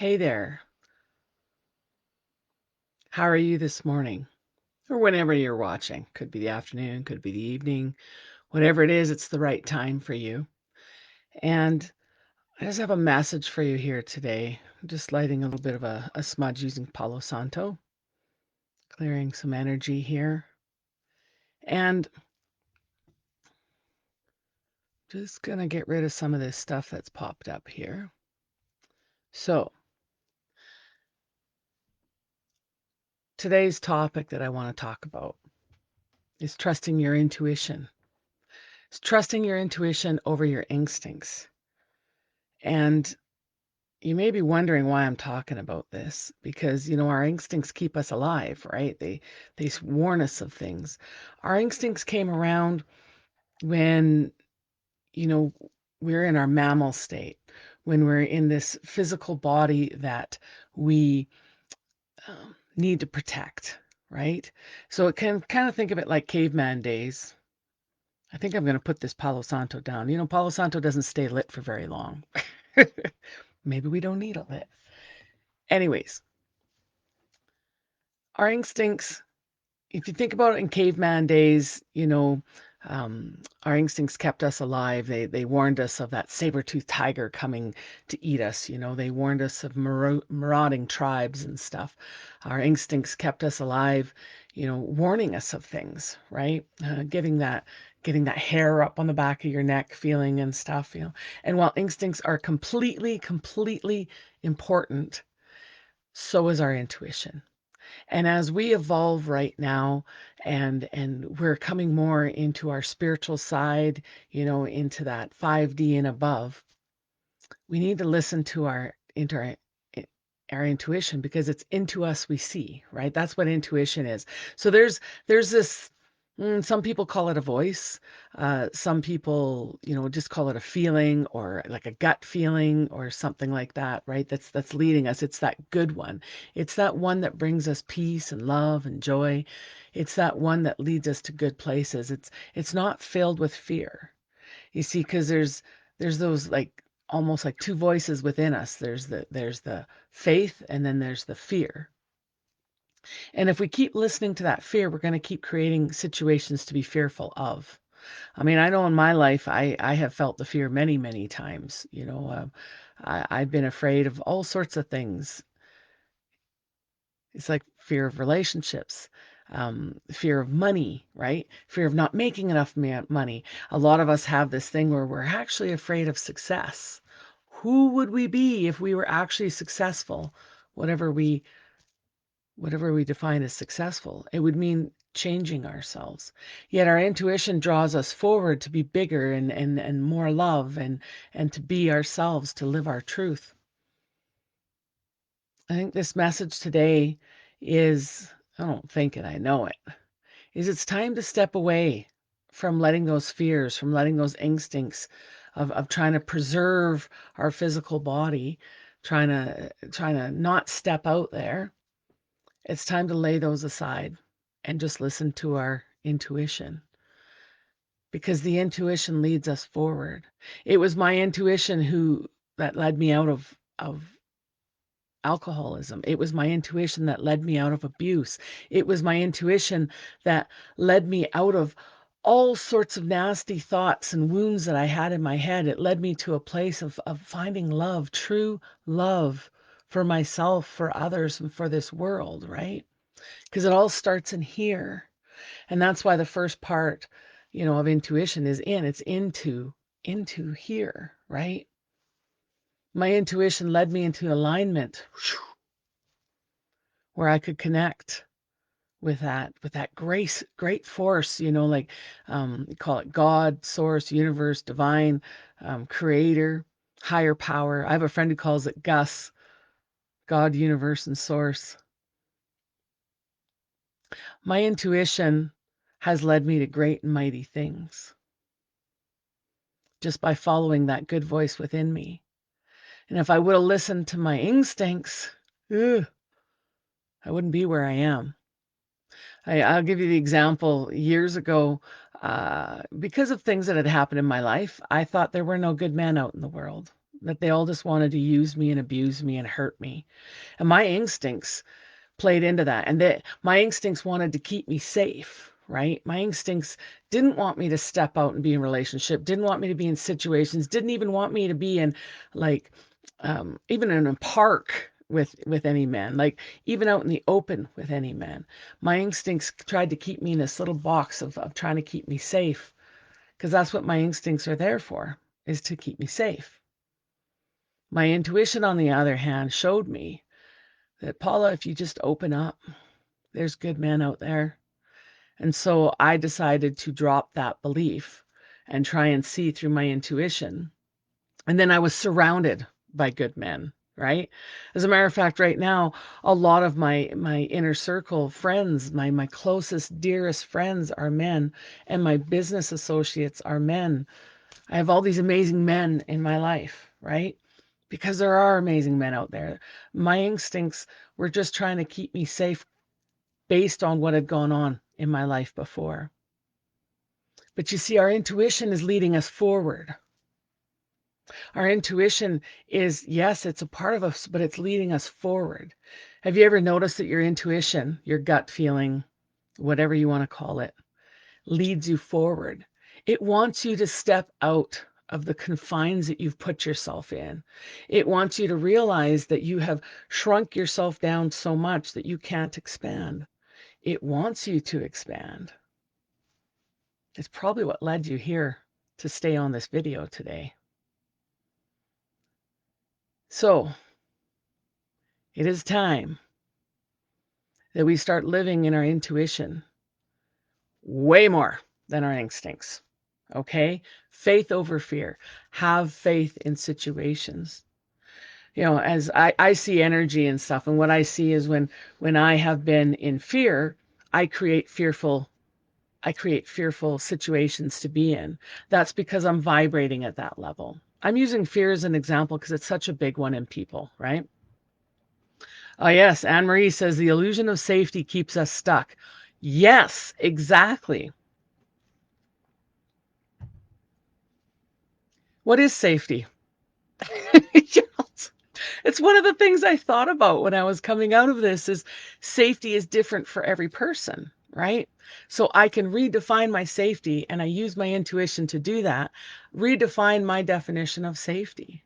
Hey there, how are you this morning? Or whenever you're watching. Could be the afternoon, could be the evening. Whatever it is, it's the right time for you. And I just have a message for you here today. I'm just lighting a little bit of a smudge using Palo Santo, clearing some energy here. And just going to get rid of some of this stuff that's popped up here. So, today's topic that I want to talk about is trusting your intuition. It's trusting your intuition over your instincts. And you may be wondering why I'm talking about this because our instincts keep us alive, right? They warn us of things. Our instincts came around when you know we're in our mammal state, when we're in this physical body that we need to protect, right? So it can kind of think of it like caveman days. I think I'm going to put this Palo Santo down. Palo Santo doesn't stay lit for very long. Maybe we don't need it lit. Anyways, our instincts, if you think about it in caveman days, our instincts kept us alive. They warned us of that saber-toothed tiger coming to eat us. They warned us of marauding tribes and stuff. Our instincts kept us alive, warning us of things, right? Getting that hair up on the back of your neck feeling and stuff. And while instincts are completely important, so is our intuition. And as we evolve right now and we're coming more into our spiritual side, into that 5D and above, we need to listen to our intuition because it's into us we see, right? That's what intuition is. So there's this some people call it a voice. Some people, just call it a feeling or like a gut feeling or something like that, right? That's leading us. It's that good one. It's that one that brings us peace and love and joy. It's that one that leads us to good places. It's not filled with fear. You see, because there's those like almost like two voices within us. There's the faith and then there's the fear. And if we keep listening to that fear, we're going to keep creating situations to be fearful of. I mean, I know in my life, I have felt the fear many times. I've been afraid of all sorts of things. It's like fear of relationships, fear of money, right? Fear of not making enough money. A lot of us have this thing where we're actually afraid of success. Who would we be if we were actually successful? Whatever we whatever we define as successful, it would mean changing ourselves. Yet our intuition draws us forward to be bigger and more love and to be ourselves, to live our truth. I think this message today is, I don't think it, I know it, is it's time to step away from letting those fears, from letting those instincts of trying to preserve our physical body, trying to not step out there. It's time to lay those aside and just listen to our intuition because the intuition leads us forward. It was my intuition who that led me out of alcoholism. It was my intuition that led me out of abuse. It was my intuition that led me out of all sorts of nasty thoughts and wounds that I had in my head. It led me to a place of finding love, true love for myself, for others, and for this world, right? Because it all starts in here. And that's why the first part, of intuition is it's into here, right? My intuition led me into alignment where I could connect with that great force, like you call it God, source, universe, divine, creator, higher power. I have a friend who calls it Gus, God, universe, and source. My intuition has led me to great and mighty things just by following that good voice within me. And if I would have listened to my instincts, ugh, I wouldn't be where I am. I'll give you the example. Years ago, because of things that had happened in my life, I thought there were no good men out in the world. that they all just wanted to use me and abuse me and hurt me. And my instincts played into that. And my instincts wanted to keep me safe, right? My instincts didn't want me to step out and be in relationship, didn't want me to be in situations, didn't even want me to be in like even in a park with any man, like even out in the open with any man. My instincts tried to keep me in this little box of trying to keep me safe, because that's what my instincts are there for, is to keep me safe. My intuition, on the other hand, showed me that, Paula, if you just open up, there's good men out there. And so I decided to drop that belief and try and see through my intuition. And then I was surrounded by good men, right? As a matter of fact, right now, a lot of my inner circle friends, my closest, dearest friends are men, and my business associates are men. I have all these amazing men in my life, right? Because there are amazing men out there. My instincts were just trying to keep me safe based on what had gone on in my life before. But you see, our intuition is leading us forward. Our intuition is, yes, it's a part of us, but it's leading us forward. Have you ever noticed that your intuition, your gut feeling, whatever you want to call it, leads you forward? It wants you to step out of the confines that you've put yourself in. It wants you to realize that you have shrunk yourself down so much that you can't expand. It wants you to expand. It's probably what led you here to stay on this video today. So it is time that we start living in our intuition way more than our instincts. Okay? Faith over fear. Have faith in situations. You know, as I see energy and stuff, and what I see is when I have been in fear, I create fearful situations to be in. That's because I'm vibrating at that level. I'm using fear as an example because it's such a big one in people, right? Oh, yes. Anne Marie says the illusion of safety keeps us stuck. Yes, exactly. What is safety? It's one of the things I thought about when I was coming out of this is safety is different for every person, right? So I can redefine my safety, and I use my intuition to do that, redefine my definition of safety.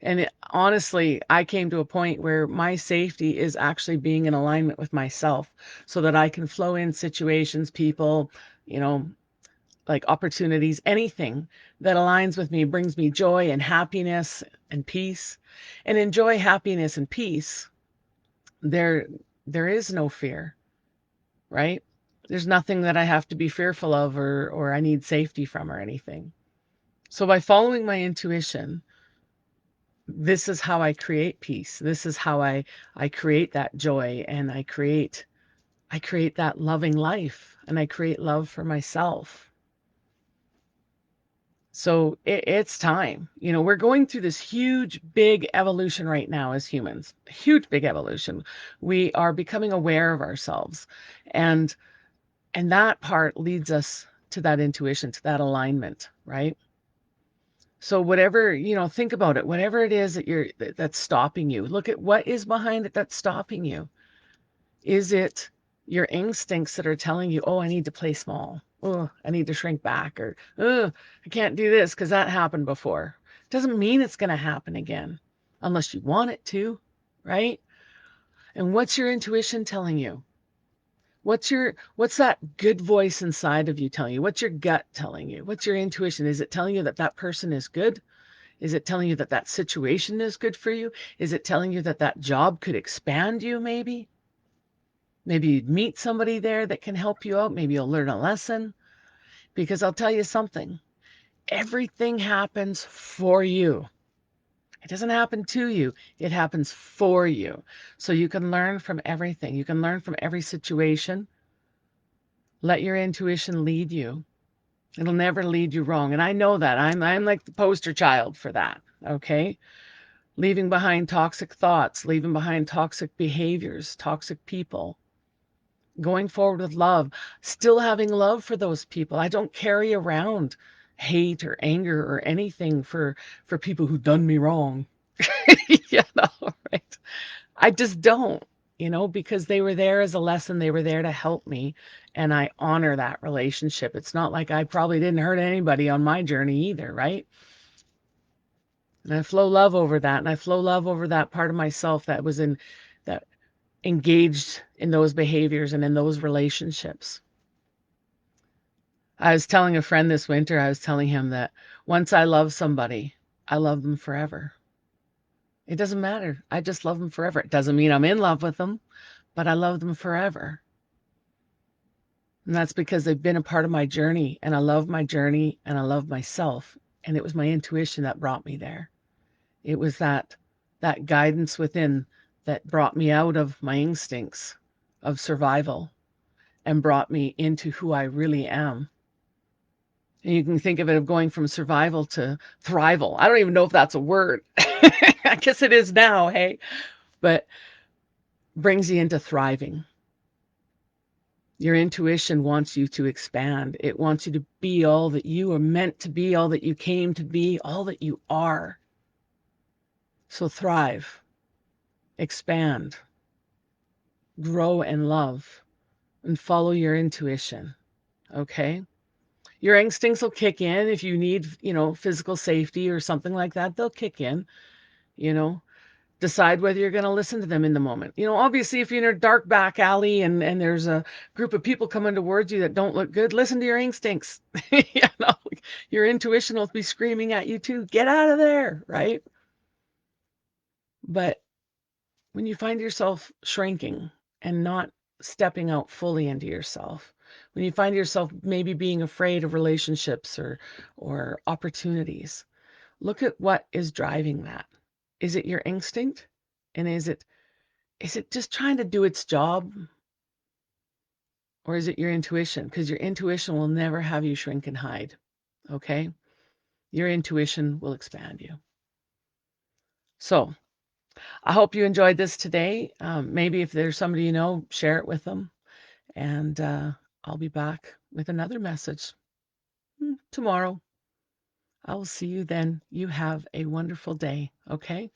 And honestly, I came to a point where my safety is actually being in alignment with myself so that I can flow in situations, people, you know, like opportunities, anything that aligns with me, brings me joy and happiness and peace. And in joy, happiness, and peace, there there is no fear, right? There's nothing that I have to be fearful of or I need safety from or anything. So by following my intuition, this is how I create peace. This is how I create that joy, and I create that loving life, and I create love for myself. So it's time. You know, we're going through this huge, big evolution right now as humans. Huge, big evolution. We are becoming aware of ourselves, and that part leads us to that intuition, to that alignment, right? So whatever, you know, think about it. Whatever it is that's stopping you, look at what is behind it that's stopping you. Is it your instincts that are telling you, oh, I need to play small. Oh, I need to shrink back, or oh, I can't do this because that happened before. Doesn't mean it's going to happen again unless you want it to, right? And what's your intuition telling you? What's that good voice inside of you telling you? What's your gut telling you? What's your intuition? Is it telling you that that person is good? Is it telling you that that situation is good for you? Is it telling you that that job could expand you maybe? Maybe you'd meet somebody there that can help you out. Maybe you'll learn a lesson. Because I'll tell you something, everything happens for you. It doesn't happen to you, it happens for you. So you can learn from everything. You can learn from every situation. Let your intuition lead you. It'll never lead you wrong. And I know that. I'm like the poster child for that. Okay? Leaving behind toxic thoughts, leaving behind toxic behaviors, toxic people. Going forward with love, still having love for those people. I don't carry around hate or anger or anything for people who done me wrong. You know, right? I just don't, because they were there as a lesson. They were there to help me, and I honor that relationship. It's not like I probably didn't hurt anybody on my journey either, right? And I flow love over that, and I flow love over that part of myself that was in that engaged in those behaviors and in those relationships. I was telling a friend this winter, I was telling him that once I love somebody, I love them forever. It doesn't matter. I just love them forever. It doesn't mean I'm in love with them, but I love them forever. And that's because they've been a part of my journey, and I love my journey, and I love myself. And it was my intuition that brought me there. It was that guidance within that brought me out of my instincts of survival and brought me into who I really am. And you can think of it of going from survival to thrival. I don't even know if that's a word. I guess it is now, hey, but brings you into thriving. Your intuition wants you to expand. It wants you to be all that you are meant to be, all that you came to be, all that you are. So thrive, expand, grow and love, and follow your intuition. Okay? Your instincts will kick in if you need, physical safety or something like that. They'll kick in, you know. Decide whether you're going to listen to them in the moment. Obviously, if you're in a dark back alley and there's a group of people coming towards you that don't look good, listen to your instincts. you know, your intuition will be screaming at you too. Get out of there, right? But when you find yourself shrinking and not stepping out fully into yourself, when you find yourself maybe being afraid of relationships or opportunities, look at what is driving that. Is it your instinct? And is it just trying to do its job, or is it your intuition? Because your intuition will never have you shrink and hide. Okay? Your intuition will expand you. So I hope you enjoyed this today. Maybe if there's somebody you know, share it with them. And I'll be back with another message tomorrow. I will see you then. You have a wonderful day. Okay?